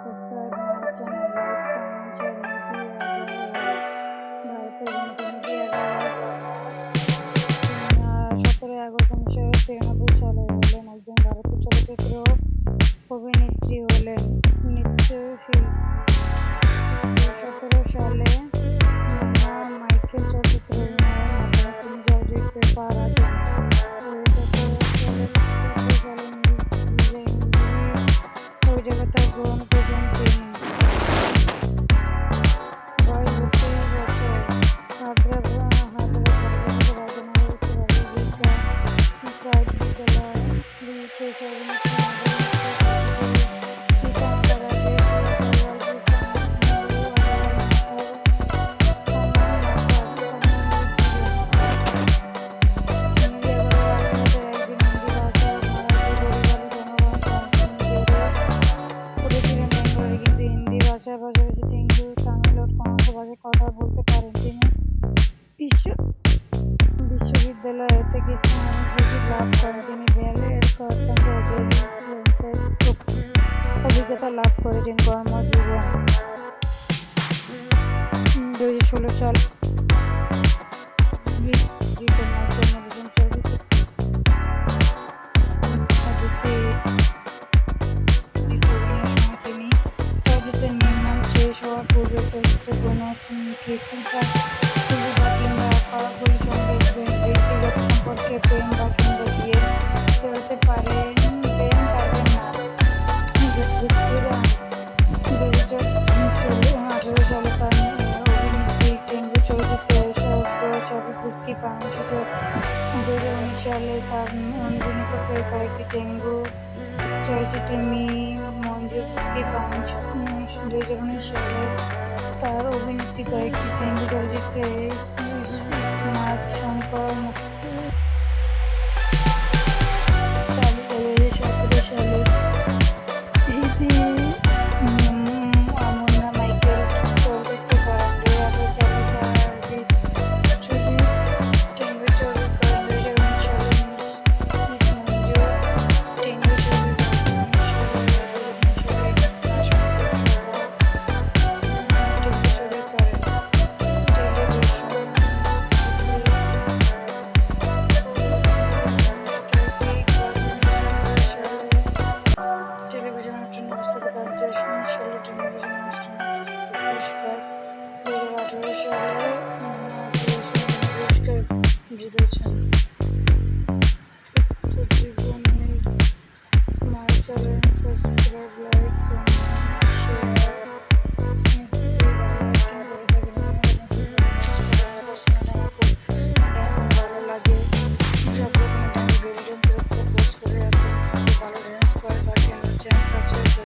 subscribe my channel, like, comment, share নীতি ভারতের অভিনেত্রী নীতি আগারওয়াল 17 আগস্ট 1993 সালে হলেন একজন ভারতীয় চলচ্চিত্র অভিনেত্রী। হলেন নৃত্যশিল্পী। 2017 সালে মুন্না মাইকেল চলচ্চিত্রে অভিনয়ের মাধ্যমে তিনি চলচ্চিত্রে পা রাখেন। 2017 সালে নিজে অভিযোগিতা গ্রহণ করেন তিনি। বয়স 32 বছর। হায়দ্রাবাদের রাজনগর উচ্চ প্রাথমিক বিদ্যালয় পেশা অভিনেত্রী পাশাপাশি তেলুগু, তামিল ও কন্নড় ভাষায় কথা বলতে পারেন। তিনি বিশ্ববিদ্যালয় থেকে স্নাতক ডিগ্রি লাভ করেন। তিনি ব্যালের অত্যন্ত অভিজ্ঞতা লাভ করেছেন কর্মজীবন। 2016 সাল হওয়ার পূর্বে চলচ্চিত্রে কোনো কিছুটা সুবিধা কিংবা ফলাফল সঙ্গে ব্যক্তিগত সম্পর্কে প্রেম বা কিংবা বিয়ে করতে পারবেন না। 2018 সালে তার অভিনেত্রী তেলুগু চলচ্চিত্রে সহ-সভাপতি পাওয়ার সুযোগ। 2019 সালে তার অভিনীত কয়েকটি তেলুগু চলচ্চিত্রে মুক্তি পান। 2019 সালে তার অভিনীত কয়েকটি তেলুগু চলচ্চিত্রে স্মার্ট শঙ্কর 2017 সালে মুন্না মাইকেল চলচ্চিত্রে করেন। 2018 সালে তেলুগু ছবি করেন। 2019 সালে মিস মঞ্জু তেলুগু ছবি টেলিভিশন অনুষ্ঠানে উপস্থিত করেন। 2019 সালে টেলিভিশন অনুষ্ঠানে পুরস্কার। 2018 সালে পুরস্কার জিতেছেন।